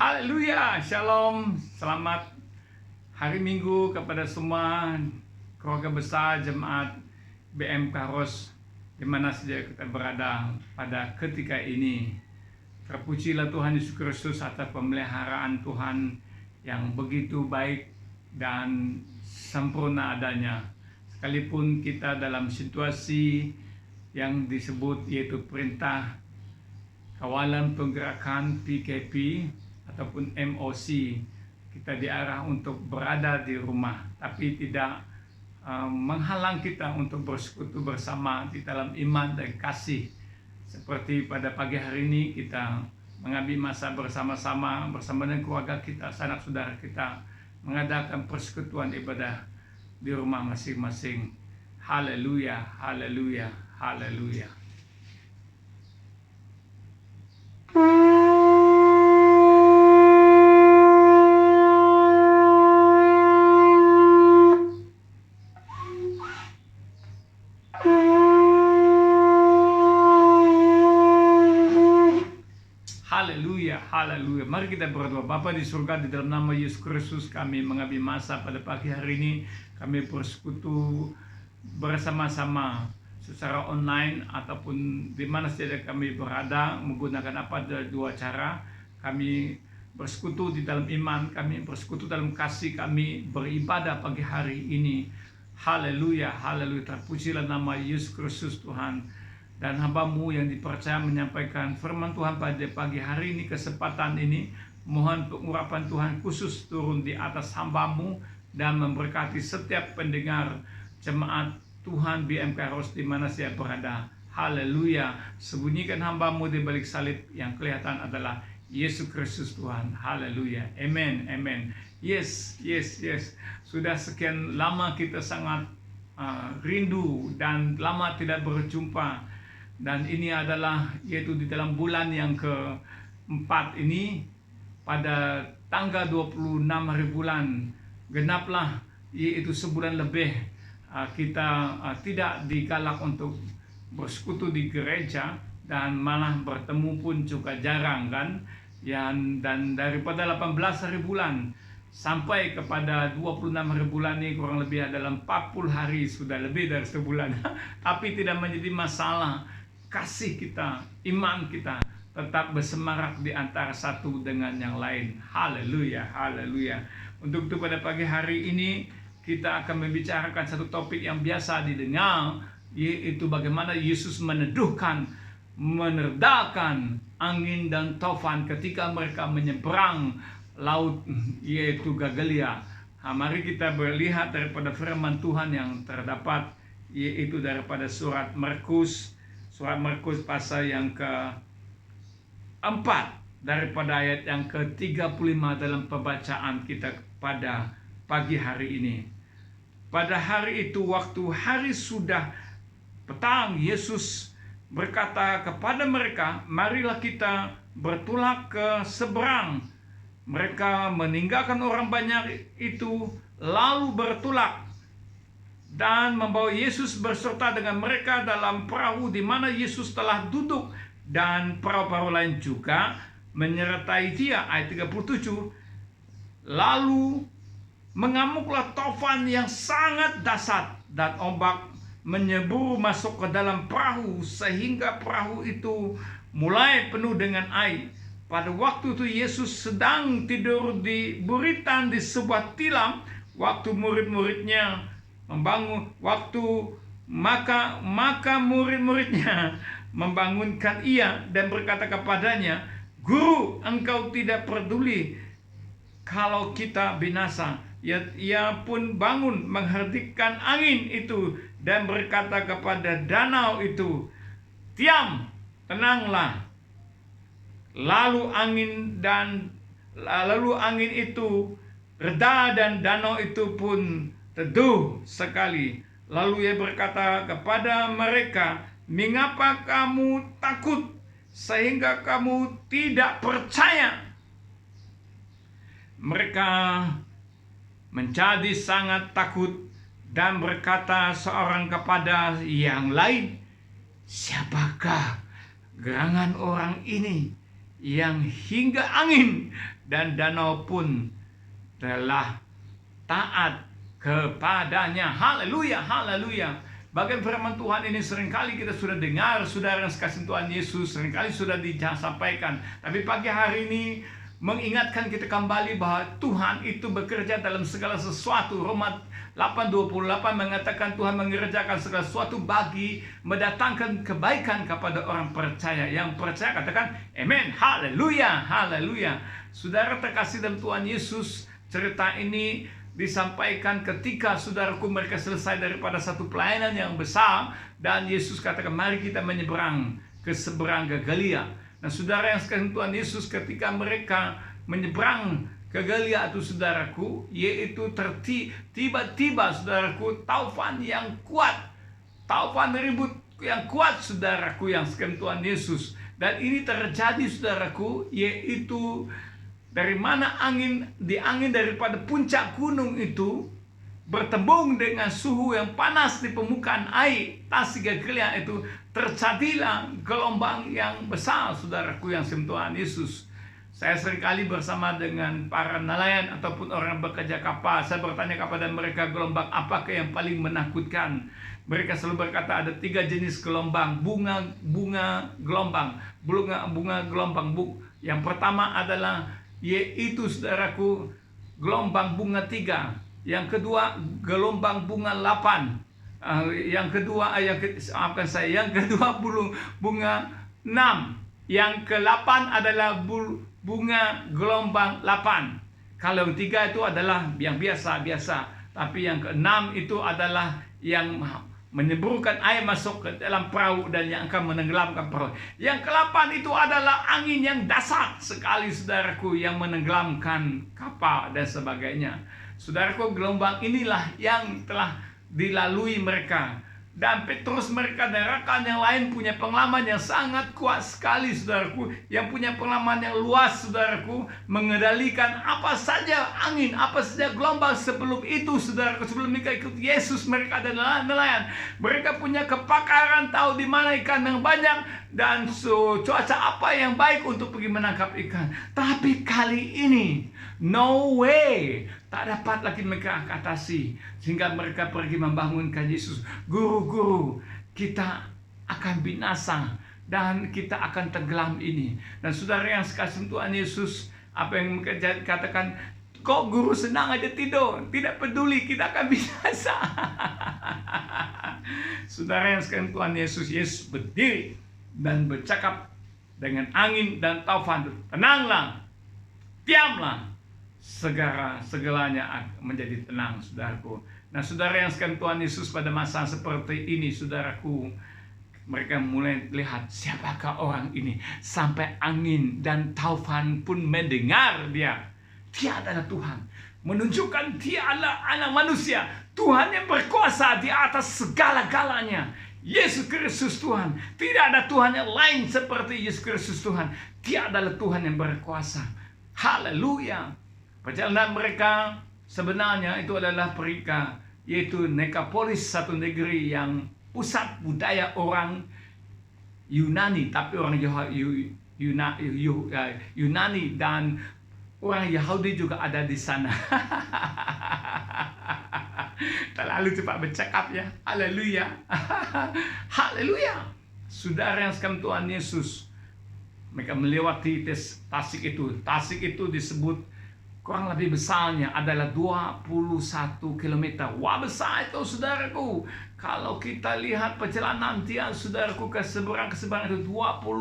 Haleluya, shalom, selamat hari Minggu kepada semua keluarga besar jemaat BM Kairos di mana saja kita berada pada ketika ini. Terpujilah Tuhan Yesus Kristus atas pemeliharaan Tuhan yang begitu baik dan sempurna adanya. Sekalipun kita dalam situasi yang disebut yaitu perintah kawalan pergerakan PKP ataupun MOC, kita diarah untuk berada di rumah, tapi tidak menghalang kita untuk bersekutu bersama di dalam iman dan kasih. Seperti pada pagi hari ini kita mengambil masa bersama-sama dengan keluarga kita, sanak saudara kita, mengadakan persekutuan ibadah di rumah masing-masing. Haleluya, haleluya, haleluya. Haleluya, haleluya. Mari kita berdoa. Bapa di surga, di dalam nama Yesus Kristus kami mengambil masa pada pagi hari ini. Kami bersekutu bersama-sama secara online ataupun di mana saja kami berada, menggunakan apa dua cara. Kami bersekutu di dalam iman, kami bersekutu dalam kasih, kami beribadah pagi hari ini. Haleluya, haleluya. Terpujilah nama Yesus Kristus Tuhan. Dan hamba-Mu yang dipercaya menyampaikan firman Tuhan pada pagi hari ini, kesempatan ini, mohon pengurapan Tuhan khusus turun di atas hamba-Mu dan memberkati setiap pendengar jemaat Tuhan BM Kairos di mana saya berada. Haleluya. Sembunyikan hamba-Mu di balik salib, yang kelihatan adalah Yesus Kristus Tuhan. Haleluya. Amen, amen. Yes. Sudah sekian lama kita sangat rindu dan lama tidak berjumpa. Dan ini adalah yaitu di dalam bulan yang keempat ini, pada tanggal 26 hari bulan genaplah, yaitu sebulan lebih kita tidak digalak untuk bersekutu di gereja, dan malah bertemu pun juga jarang kan. Dan daripada 18 hari bulan sampai kepada 26 hari bulan ini kurang lebih adalah 40 hari, sudah lebih dari sebulan. Tapi tidak menjadi masalah. Kasih kita, iman kita tetap bersemarak di antara satu dengan yang lain. Haleluya, haleluya. Untuk itu pada pagi hari ini kita akan membicarakan satu topik yang biasa didengar, yaitu bagaimana Yesus menerdakan angin dan taufan ketika mereka menyeberang laut, yaitu Galilea. Mari kita melihat daripada firman Tuhan yang terdapat, yaitu daripada surat Markus pasal yang ke-4 daripada ayat yang ke-35 dalam pembacaan kita pada pagi hari ini. Pada hari itu, waktu hari sudah petang, Yesus berkata kepada mereka, "Marilah kita bertolak ke seberang." Mereka meninggalkan orang banyak itu lalu bertolak dan membawa Yesus berserta dengan mereka dalam perahu di mana Yesus telah duduk, dan perahu-perahu lain juga menyertai Dia. Ayat 37, lalu mengamuklah taufan yang sangat dahsyat dan ombak menyebur masuk ke dalam perahu sehingga perahu itu mulai penuh dengan air. Pada waktu itu Yesus sedang tidur di buritan di sebuah tilam. Waktu murid-muridnya membangun, maka murid-muridnya membangunkan ia dan berkata kepadanya, "Guru, engkau tidak peduli kalau kita binasa." Ia pun bangun menghentikan angin itu dan berkata kepada danau itu, "Diam, tenanglah." Lalu angin itu reda dan danau itu pun teduh sekali. Lalu ia berkata kepada mereka, "Mengapa kamu takut sehingga kamu tidak percaya?" Mereka menjadi sangat takut dan berkata seorang kepada yang lain, "Siapakah gerangan orang ini yang hingga angin dan danau pun telah taat kepadanya. Haleluya, haleluya. Bagian firman Tuhan ini seringkali kita sudah dengar, saudara yang sekasih Tuhan Yesus, seringkali sudah disampaikan. Tapi pagi hari ini mengingatkan kita kembali bahwa Tuhan itu bekerja dalam segala sesuatu. Roma 8:28 mengatakan Tuhan mengerjakan segala sesuatu bagi mendatangkan kebaikan kepada orang percaya. Yang percaya katakan amen, haleluya, haleluya. Saudara terkasih dalam Tuhan Yesus, cerita ini disampaikan ketika saudaraku mereka selesai daripada satu pelayanan yang besar, dan Yesus katakan mari kita menyeberang ke seberang Galilea. Nah saudara yang sekalian Tuhan Yesus, ketika mereka menyeberang ke Galilea itu saudaraku, yaitu tiba-tiba saudaraku taufan yang kuat, taufan ribut yang kuat saudaraku yang sekalian Tuhan Yesus. Dan ini terjadi saudaraku, yaitu dari mana angin daripada puncak gunung itu bertembung dengan suhu yang panas di permukaan air Tasik Galilea itu, terjadilah gelombang yang besar saudaraku yang Tuhan Yesus. Saya seringkali bersama dengan para nelayan ataupun orang bekerja kapal, saya bertanya kepada mereka, gelombang apakah yang paling menakutkan? Mereka selalu berkata ada 3 jenis gelombang, bunga gelombang. Yang pertama adalah yaitu saudaraku gelombang bunga 3. Yang kedua gelombang bunga 8. Yang kedua bunga 6. Yang ke-8 adalah bunga gelombang 8. Kalau yang 3 itu adalah yang biasa-biasa. Tapi yang ke-6 itu adalah yang menyemburkan air masuk ke dalam perahu dan yang akan menenggelamkan perahu. Yang ke-8 itu adalah angin yang dahsyat sekali saudaraku, yang menenggelamkan kapal dan sebagainya. Saudaraku, gelombang inilah yang telah dilalui mereka. Dan Petrus mereka dan rekan yang lain punya pengalaman yang sangat kuat sekali saudaraku, yang punya pengalaman yang luas saudaraku, mengendalikan apa saja angin, apa saja gelombang sebelum itu saudaraku. Sebelum mereka ikut Yesus, mereka adalah nelayan. Mereka punya kepakaran, tahu di mana ikan yang banyak dan cuaca apa yang baik untuk pergi menangkap ikan. Tapi kali ini no way, tak dapat lagi mereka atasi, sehingga mereka pergi membangunkan Yesus. Guru, kita akan binasa dan kita akan tenggelam ini. Dan saudara yang sekasih Tuhan Yesus, apa yang mereka katakan, kok guru senang aja tidur, tidak peduli kita akan binasa. Saudara yang sekasih Tuhan Yesus, Yesus berdiri dan bercakap dengan angin dan taufan, tenanglah, diamlah, segalanya menjadi tenang saudaraku. Nah saudara yang sekalian Tuhan Yesus, pada masa seperti ini saudaraku, mereka mulai lihat siapakah orang ini, sampai angin dan taufan pun mendengar dia adalah Tuhan, menunjukkan dia adalah anak manusia, Tuhan yang berkuasa di atas segala-galanya. Yesus Kristus Tuhan, tidak ada Tuhan yang lain seperti Yesus Kristus Tuhan. Dia adalah Tuhan yang berkuasa. Haleluya. Perjalanan mereka sebenarnya itu adalah Perika, yaitu Nekapolis, satu negeri yang pusat budaya orang Yunani, tapi orang Yunani dan orang Yahudi juga ada di sana. Terlalu cepat bercakap ya. Haleluya. Haleluya. Saudara yang sekalian Tuhan Yesus, mereka melewati Tasik itu. Tasik itu disebut kurang lebih besarnya adalah 21 km. Wah besar itu saudaraku. Kalau kita lihat perjalanan dia saudaraku ke seberang itu 21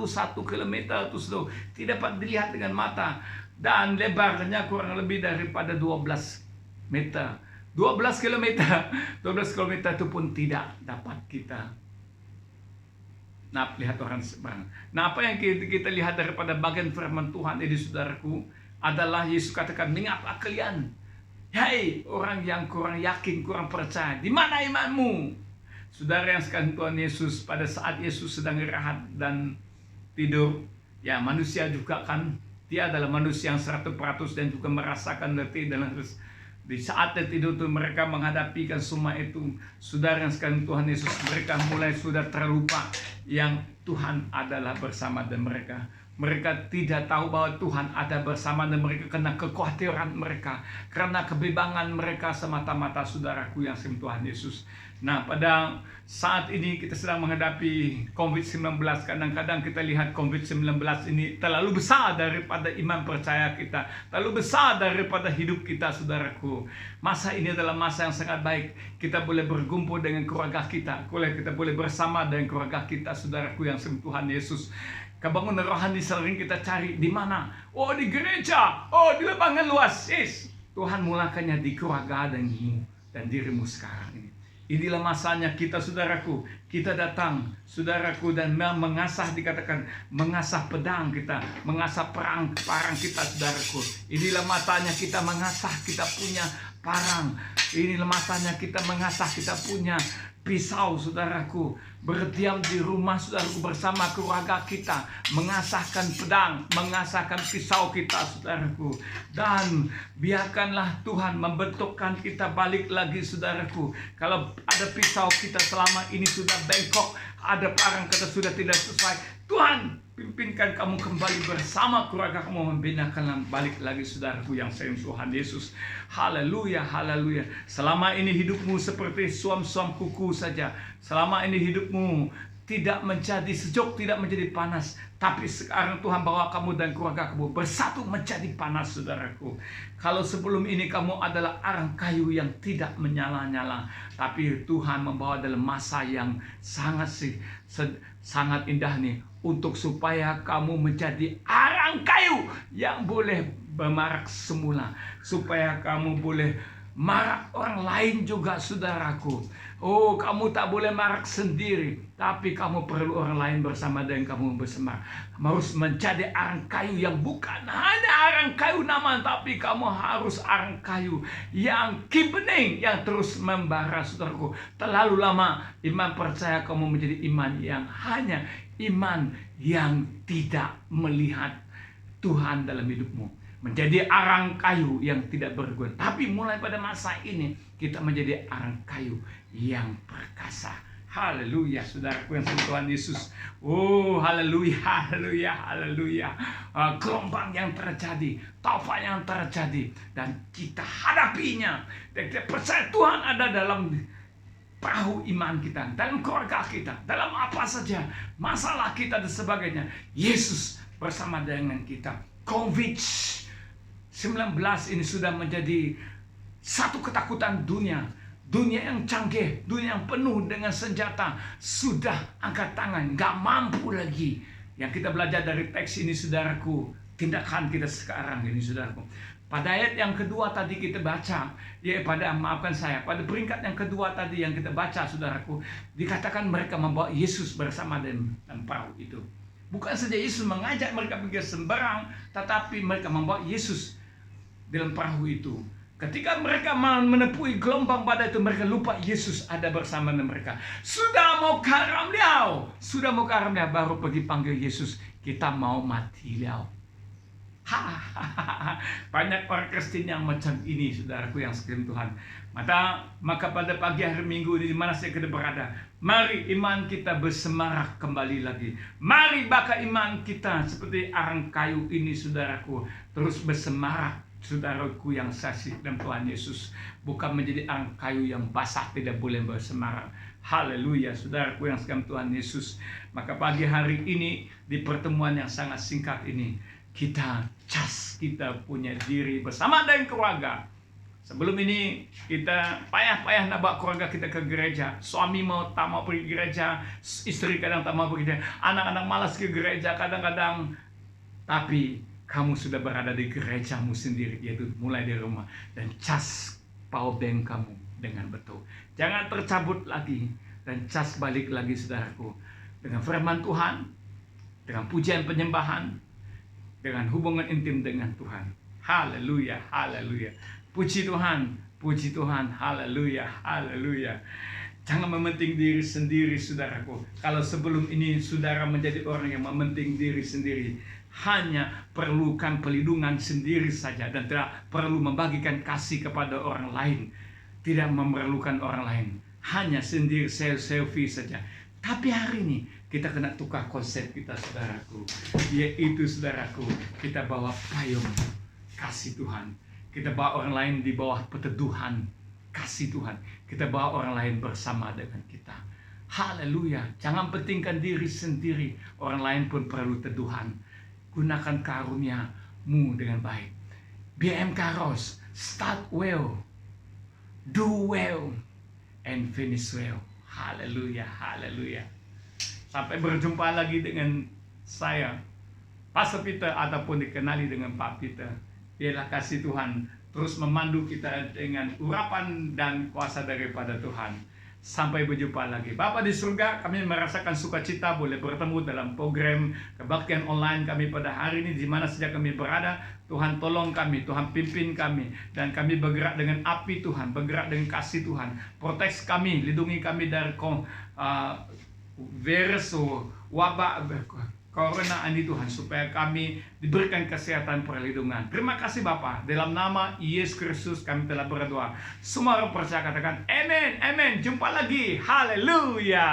km itu saudara, tidak dapat dilihat dengan mata. Dan lebarnya kurang lebih daripada 12 meter. 12 km. 12 km itu pun tidak dapat kita lihat orang seberang. Nah apa yang kita lihat daripada bagian firman Tuhan ini saudaraku, adalah Yesus katakan, mengapa kalian, hei orang yang kurang yakin, kurang percaya, di mana imanmu? Saudara yang sekalian Tuhan Yesus, pada saat Yesus sedang rehat dan tidur, ya manusia juga kan, dia adalah manusia yang 100% dan juga merasakan letih dan di saat tidur itu mereka menghadapi kan semua itu. Saudara yang sekalian Tuhan Yesus, mereka mulai sudah terlupa yang Tuhan adalah bersama dan mereka. Mereka tidak tahu bahwa Tuhan ada bersama dan mereka kena kekhawatiran mereka, karena kebimbangan mereka semata-mata, saudaraku yang Tuhan Yesus. Nah, pada saat ini kita sedang menghadapi COVID-19. Kadang-kadang kita lihat COVID-19 ini terlalu besar daripada iman percaya kita, terlalu besar daripada hidup kita, saudaraku. Masa ini adalah masa yang sangat baik. Kita boleh berkumpul dengan keluarga kita, kita boleh bersama dengan keluarga kita, saudaraku yang Tuhan Yesus. Kebangunan rohani sering kita cari di mana? Oh, di gereja, oh, di lapangan luas. Yes. Tuhan mulakannya di keluarga dan dirimu sekarang ini. Inilah masanya kita, saudaraku. Kita datang, saudaraku, dan mengasah, dikatakan mengasah pedang kita, mengasah parang kita, saudaraku. Inilah masanya kita mengasah, kita punya parang. Inilah masanya kita mengasah, kita punya pisau, saudaraku. Berdiam di rumah, saudaraku, bersama keluarga kita, mengasahkan pedang, mengasahkan pisau kita, saudaraku. Dan biarkanlah Tuhan membentukkan kita balik lagi, saudaraku. Kalau ada pisau kita selama ini sudah bengkok, ada parang kita sudah tidak sesuai, Tuhan pimpinkan kamu kembali bersama keluarga kamu, membinakanlah balik lagi, saudaraku yang sayang Tuhan Yesus. Haleluya, haleluya. Selama ini hidupmu seperti suam-suam kuku saja. Selama ini hidupmu tidak menjadi sejuk, tidak menjadi panas. Tapi sekarang Tuhan bawa kamu dan keluarga kamu bersatu menjadi panas, saudaraku. Kalau sebelum ini kamu adalah arang kayu yang tidak menyala-nyala, tapi Tuhan membawa dalam masa yang sangat indah nih, untuk supaya kamu menjadi arang kayu yang boleh bermarak semula, supaya kamu boleh marak orang lain juga, saudaraku. Oh, kamu tak boleh marak sendiri, tapi kamu perlu orang lain bersama dengan kamu bersama. Kamu harus menjadi arang kayu yang bukan hanya arang kayu nama, tapi kamu harus arang kayu yang bening, yang terus membara, saudaraku. Terlalu lama iman percaya kamu menjadi iman yang hanya iman yang tidak melihat Tuhan dalam hidupmu, menjadi arang kayu yang tidak berguna. Tapi mulai pada masa ini kita menjadi arang kayu yang perkasa. Haleluya, saudaraku yang Tuhan Yesus. Oh, haleluya, haleluya, haleluya. Gelombang yang terjadi, taufan yang terjadi, dan kita hadapinya. Dan kita percaya Tuhan ada dalam perahu iman kita, dalam keluarga kita, dalam apa saja masalah kita dan sebagainya. Yesus bersama dengan kita. COVID-19 ini sudah menjadi satu ketakutan dunia. Dunia yang canggih, dunia yang penuh dengan senjata, sudah angkat tangan, gak mampu lagi. Yang kita belajar dari teks ini, saudaraku, tindakan kita sekarang ini, saudaraku. Pada ayat yang kedua tadi kita baca, pada peringkat yang kedua tadi yang kita baca, saudaraku, dikatakan mereka membawa Yesus bersama dalam perahu itu. Bukan saja Yesus mengajak mereka pergi sembarang, tetapi mereka membawa Yesus dalam perahu itu. Ketika mereka menepuhi gelombang badai itu, mereka lupa Yesus ada bersama mereka. Sudah mau karam liao, baru pergi panggil Yesus, kita mau mati liao. Banyak orang Kristen yang macam ini, saudaraku yang sekalian Tuhan. Maka pada pagi hari Minggu ini, di mana saya berada, mari iman kita bersemarak kembali lagi. Mari bakal iman kita seperti arang kayu ini, saudaraku, terus bersemarak, saudaraku yang sasih dan Tuhan Yesus. Bukan menjadi arang kayu yang basah, tidak boleh bersemarak. Haleluya, saudaraku yang sekalian Tuhan Yesus. Maka pagi hari ini, di pertemuan yang sangat singkat ini, kita punya diri bersama dengan keluarga. Sebelum ini kita payah-payah nak bawa keluarga kita ke gereja. Suami tak mau pergi gereja, istri kadang tak mau pergi gereja, anak-anak malas ke gereja kadang-kadang. Tapi kamu sudah berada di gerejamu sendiri, yaitu mulai dari rumah, dan power bank kamu dengan betul. Jangan tercabut lagi, dan balik lagi, saudaraku, dengan firman Tuhan, dengan pujian penyembahan, dengan hubungan intim dengan Tuhan. Haleluya, haleluya. Puji Tuhan, haleluya, haleluya. Jangan mementing diri sendiri, saudaraku. Kalau sebelum ini saudara menjadi orang yang mementing diri sendiri, hanya perlukan pelindungan sendiri saja, dan tidak perlu membagikan kasih kepada orang lain, tidak memerlukan orang lain, hanya sendiri selfie saja. Tapi hari ini Kita kena tukar konsep kita, saudaraku. Yaitu, saudaraku, kita bawa payung kasih Tuhan. Kita bawa orang lain di bawah peteduhan kasih Tuhan. Kita bawa orang lain bersama dengan kita. Haleluya. Jangan pentingkan diri sendiri. Orang lain pun perlu teduhan. Gunakan karunia-Mu dengan baik. BM Kairos, start well, do well, and finish well. Haleluya, haleluya. Sampai berjumpa lagi dengan saya, Pastor Peter, ataupun dikenali dengan Pak Peter. Biarlah kasih Tuhan terus memandu kita dengan urapan dan kuasa daripada Tuhan. Sampai berjumpa lagi. Bapa di surga, kami merasakan sukacita boleh bertemu dalam program kebaktian online kami pada hari ini, di mana saja kami berada. Tuhan tolong kami, Tuhan pimpin kami, dan kami bergerak dengan api Tuhan, bergerak dengan kasih Tuhan. Protes kami, lindungi kami dari virus wabah corona ini Tuhan, supaya kami diberikan kesehatan perlindungan. Terima kasih Bapa. Dalam nama Yesus Kristus kami telah berdoa. Semua orang percaya katakan amin, amin. Jumpa lagi. Haleluya.